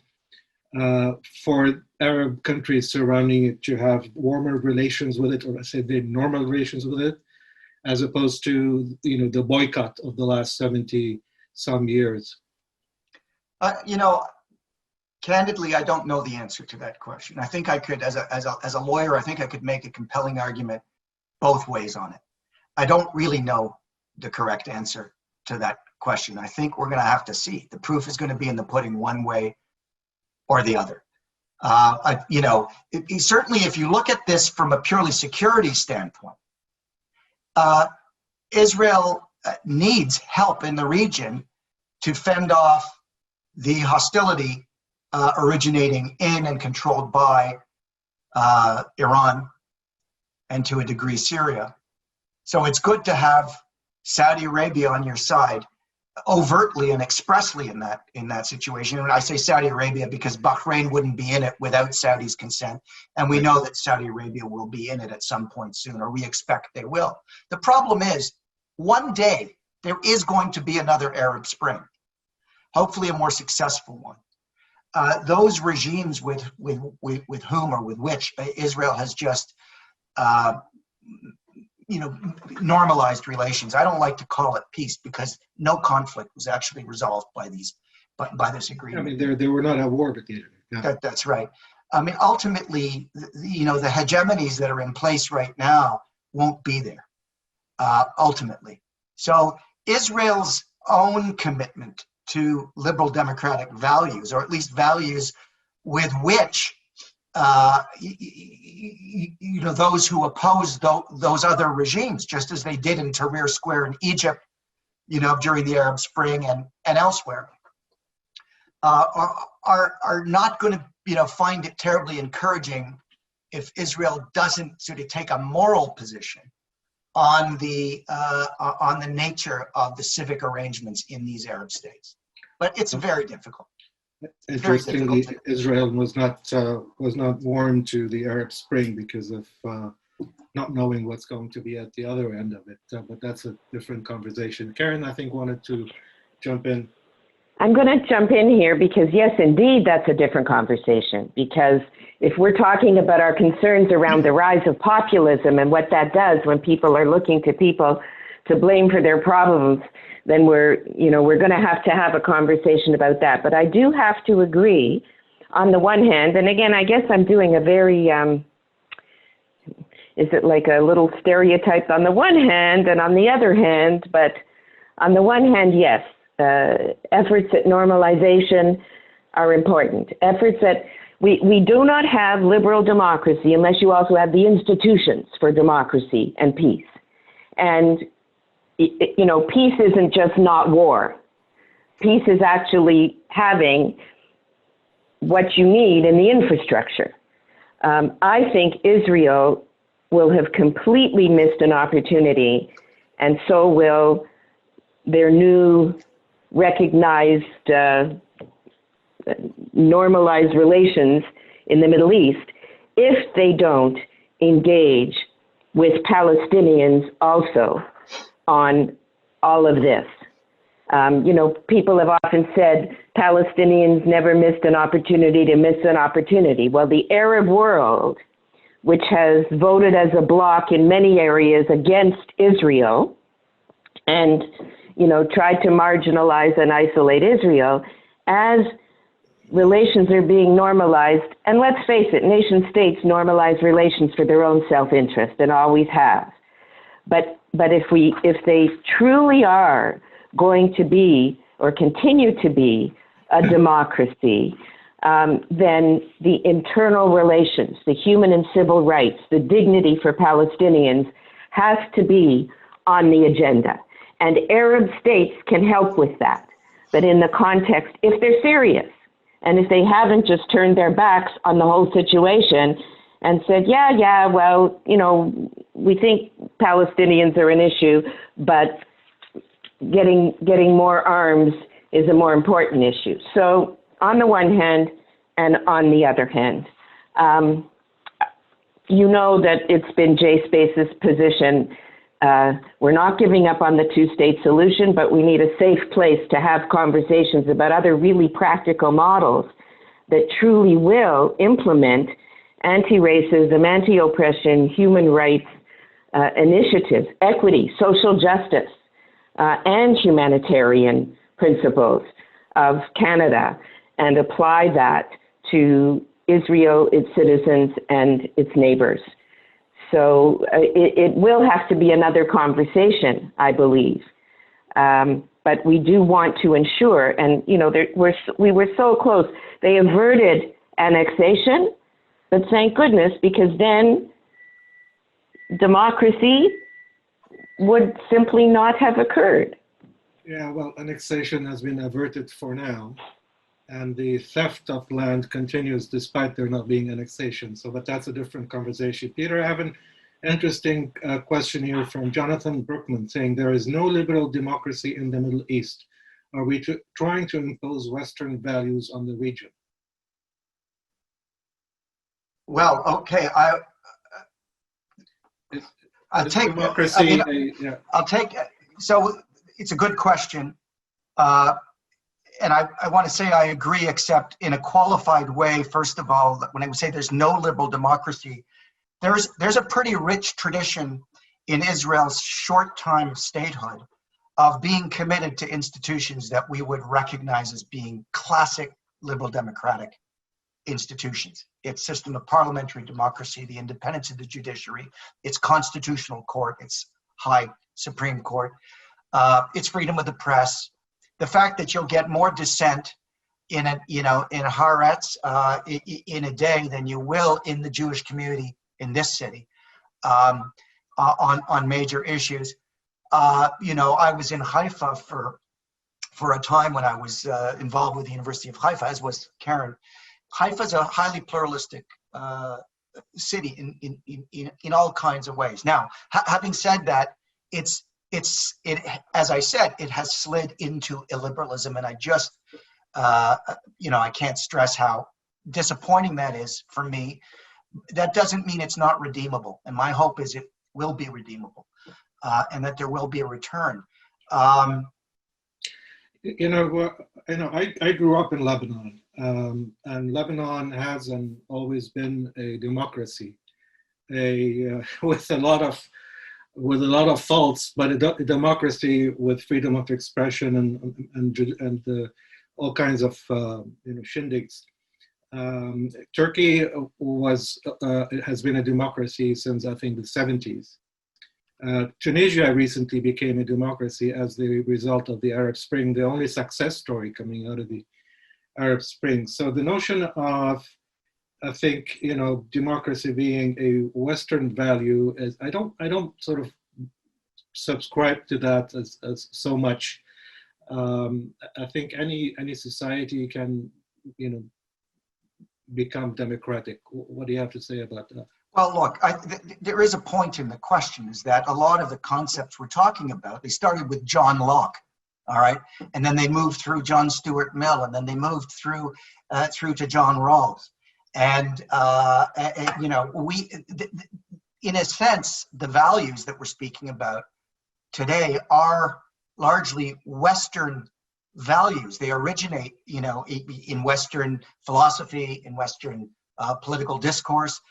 for Arab countries surrounding it to have warmer relations with it, or I say the normal relations with it, as opposed to the boycott of the last 70 some years?
Candidly, I don't know the answer to that question. I think I could, as a lawyer, I think I could make a compelling argument both ways on it. I don't really know the correct answer to that question. I think we're going to have to see. The proof is going to be in the pudding one way or the other. Certainly if you look at this from a purely security standpoint, Israel needs help in the region to fend off the hostility originating in and controlled by Iran and to a degree Syria. So it's good to have Saudi Arabia on your side overtly and expressly in that situation. And I say Saudi Arabia because Bahrain wouldn't be in it without Saudi's consent. And we know that Saudi Arabia will be in it at some point soon, or we expect they will. The problem is, one day there is going to be another Arab Spring, hopefully a more successful one. Those regimes with whom or with which Israel has just normalized relations. I don't like to call it peace because no conflict was actually resolved by this agreement.
I mean, they were not at war, but
That's right. I mean, ultimately, the hegemonies that are in place right now won't be there, ultimately. So Israel's own commitment to liberal democratic values, or at least values with which those who oppose those other regimes, just as they did in Tahrir Square in Egypt, during the Arab Spring and elsewhere, are not going to find it terribly encouraging if Israel doesn't sort of take a moral position on the nature of the civic arrangements in these Arab states. But it's very difficult.
Interestingly, Israel was not warm to the Arab Spring because of not knowing what's going to be at the other end of it. But that's a different conversation. Karen, I think, wanted to jump in.
I'm going to jump in here because, yes, indeed, that's a different conversation. Because if we're talking about our concerns around the rise of populism and what that does when people are looking to people to blame for their problems, then we're going to have a conversation about that. But I do have to agree on the one hand, and again, I guess I'm doing a very, is it like a little stereotype on the one hand and on the other hand, but on the one hand, yes, efforts at normalization are important. Efforts that we do not have liberal democracy unless you also have the institutions for democracy and peace. And peace isn't just not war. Peace is actually having what you need in the infrastructure. I think Israel will have completely missed an opportunity, and so will their new recognized normalized relations in the Middle East if they don't engage with Palestinians also on all of this. People have often said Palestinians never missed an opportunity to miss an opportunity. Well, the Arab world, which has voted as a bloc in many areas against Israel and, tried to marginalize and isolate Israel, as relations are being normalized, and let's face it, nation states normalize relations for their own self-interest and always have. But if they truly are going to be or continue to be a democracy, then the internal relations, the human and civil rights, the dignity for Palestinians has to be on the agenda. And Arab states can help with that. But in the context, if they're serious, and if they haven't just turned their backs on the whole situation and said, we think Palestinians are an issue, but getting more arms is a more important issue. So on the one hand and on the other hand, that it's been JSpace's position. We're not giving up on the two-state solution, but we need a safe place to have conversations about other really practical models that truly will implement anti-racism, anti-oppression, human rights initiatives, equity, social justice, and humanitarian principles of Canada, and apply that to Israel, its citizens, and its neighbors. So it will have to be another conversation, I believe. But we do want to ensure, and we were so close. They averted annexation, but thank goodness, because then democracy would simply not have occurred.
Yeah, well, annexation has been averted for now, and the theft of land continues despite there not being annexation. So, but that's a different conversation. Peter, I have an interesting question here from Jonathan Brookman saying, there is no liberal democracy in the Middle East. Are we trying to impose Western values on the region?
Well, okay, I'll take
democracy.
I'll take. So it's a good question, and I want to say I agree, except in a qualified way. First of all, when I say there's no liberal democracy, there's a pretty rich tradition in Israel's short-time statehood of being committed to institutions that we would recognize as being classic liberal democratic institutions. Its system of parliamentary democracy, the independence of the judiciary, its constitutional court, its high Supreme Court, its freedom of the press, the fact that you'll get more dissent in a Haaretz in a day than you will in the Jewish community in this city on major issues. I was in Haifa for a time when I was involved with the University of Haifa, as was Karen. Haifa is a highly pluralistic city in all kinds of ways. Now, having said that, it as I said, it has slid into illiberalism, and I just I can't stress how disappointing that is for me. That doesn't mean it's not redeemable, and my hope is it will be redeemable, and that there will be a return.
I grew up in Lebanon, and Lebanon has and always been a democracy, with a lot of faults, but a democracy with freedom of expression and all kinds of shindigs. Turkey has been a democracy since I think the 70s. Tunisia recently became a democracy as the result of the Arab Spring, the only success story coming out of the Arab Spring. So the notion of, I think, democracy being a Western value is, I don't sort of subscribe to that as so much. I think any society can, become democratic. What do you have to say about that?
Well, look, there is a point in the question, is that a lot of the concepts we're talking about, they started with John Locke, all right? And then they moved through John Stuart Mill, and then they moved through to John Rawls. And, in a sense, the values that we're speaking about today are largely Western values. They originate, in Western philosophy, in Western political discourse.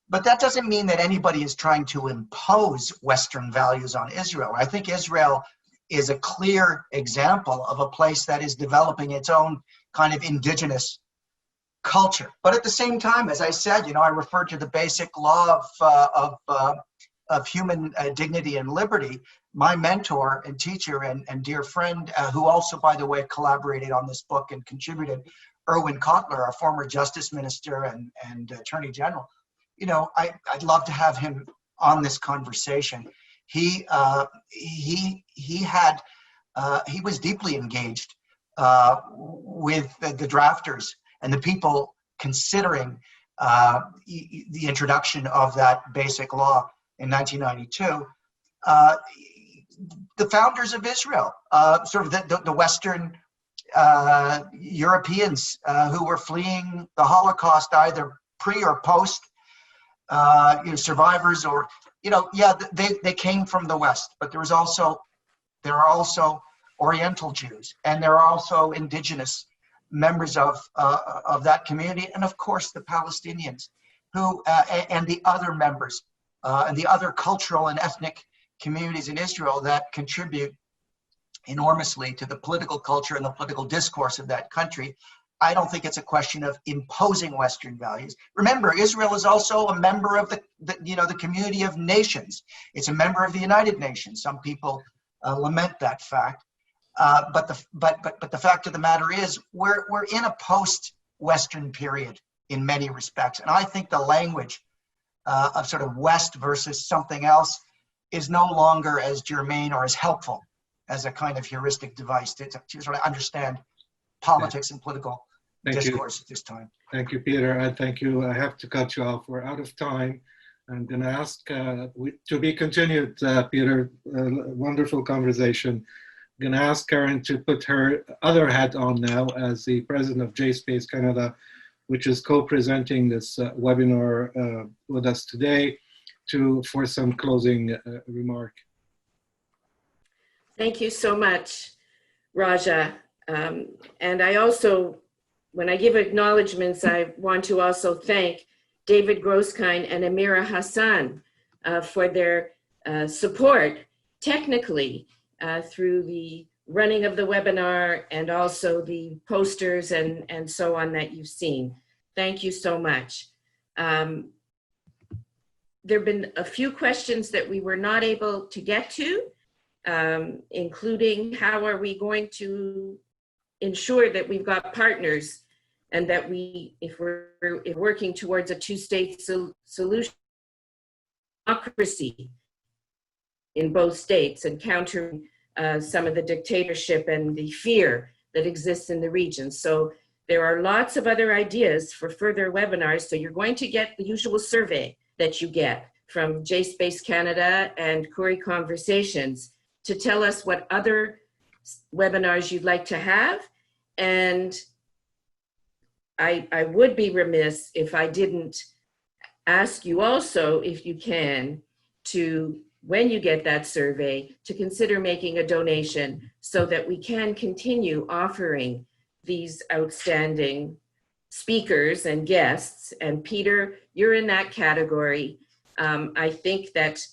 But that doesn't mean that anybody is trying to impose Western values on Israel. I think Israel is a clear example of a place that is developing its own kind of indigenous culture. But at the same time, as I said, I referred to the basic law of human dignity and liberty. My mentor and teacher and dear friend, who also, by the way, collaborated on this book and contributed, Erwin Kotler, our former justice minister and attorney general. I'd love to have him on this conversation. He was deeply engaged with the drafters and the people considering the introduction of that basic law in 1992. The founders of Israel, sort of the Western Europeans who were fleeing the Holocaust, either pre or post. Survivors, or they came from the West, but there are also Oriental Jews, and there are also indigenous members of that community, and of course the Palestinians, who and the other members and the other cultural and ethnic communities in Israel that contribute enormously to the political culture and the political discourse of that country. I don't think it's a question of imposing Western values. Remember, Israel is also a member of the community of nations. It's a member of the United Nations. Some people lament that fact, but the fact of the matter is, we're in a post-Western period in many respects. And I think the language of sort of West versus something else is no longer as germane or as helpful as a kind of heuristic device to sort of understand politics and political discourse at this time.
Thank you, Peter. And thank you. I have to cut you off. We're out of time. I'm going to ask to be continued, Peter. Wonderful conversation. I'm going to ask Karen to put her other hat on now as the president of JSpaceCanada, which is co-presenting this webinar with us today, for some closing remark.
Thank you so much, Raja. And I also, when I give acknowledgements, I want to also thank David Grosskine and Amira Hassan for their support technically through the running of the webinar and also the posters and so on that you've seen. Thank you so much. There have been a few questions that we were not able to get to, including how are we going to ensure that we've got partners and that if we're working towards a two-state solution, democracy in both states and countering some of the dictatorship and the fear that exists in the region. So there are lots of other ideas for further webinars. So you're going to get the usual survey that you get from JSpaceCanada and Khouri Conversations to tell us what other webinars you'd like to have. And I would be remiss if I didn't ask you also, if you can, to, when you get that survey, to consider making a donation so that we can continue offering these outstanding speakers and guests. And Peter, you're in that category. I think that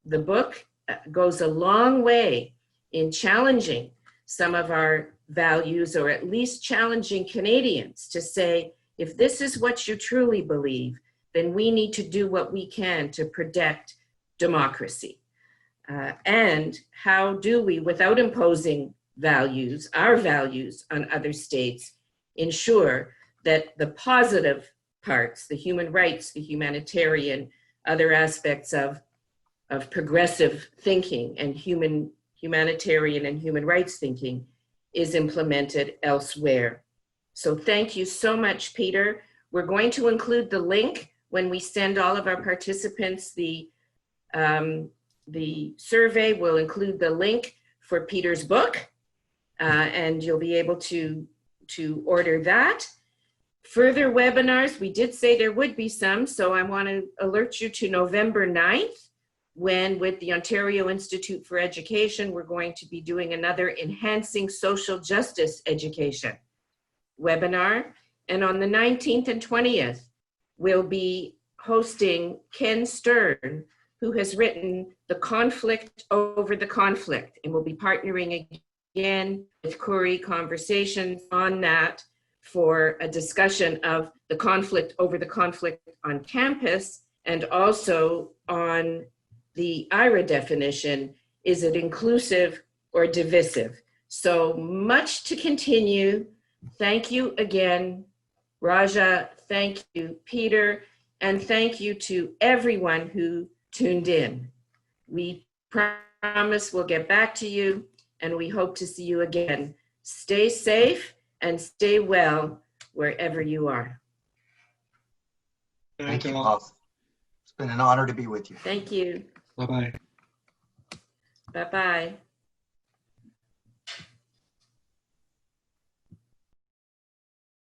the book goes a long way in challenging some of our values, or at least challenging Canadians to say, if this is what you truly believe, then we need to do what we can to protect democracy. And how do we, without imposing values, our values on other states, ensure that the positive parts, the human rights, the humanitarian, other aspects of progressive thinking and humanitarian and human rights thinking is implemented elsewhere. So thank you so much, Peter. We're going to include the link when we send all of our participants the survey. Will include the link for Peter's book, and you'll be able to order that. Further webinars, we did say there would be some, so I want to alert you to November 9th, when with the Ontario Institute for Education, we're going to be doing another Enhancing Social Justice Education webinar. And on the 19th and 20th, we'll be hosting Ken Stern, who has written The Conflict Over the Conflict, and we'll be partnering again with Khouri Conversations on that for a discussion of the conflict over the conflict on campus, and also on the IRA definition, is it inclusive or divisive? So much to continue. Thank you again, Raja. Thank you, Peter. And thank you to everyone who tuned in. We promise we'll get back to you, and we hope to see you again. Stay safe and stay well wherever you are.
Thank you both. It's been an honor to be with you.
Thank you.
Bye-bye.
Bye-bye.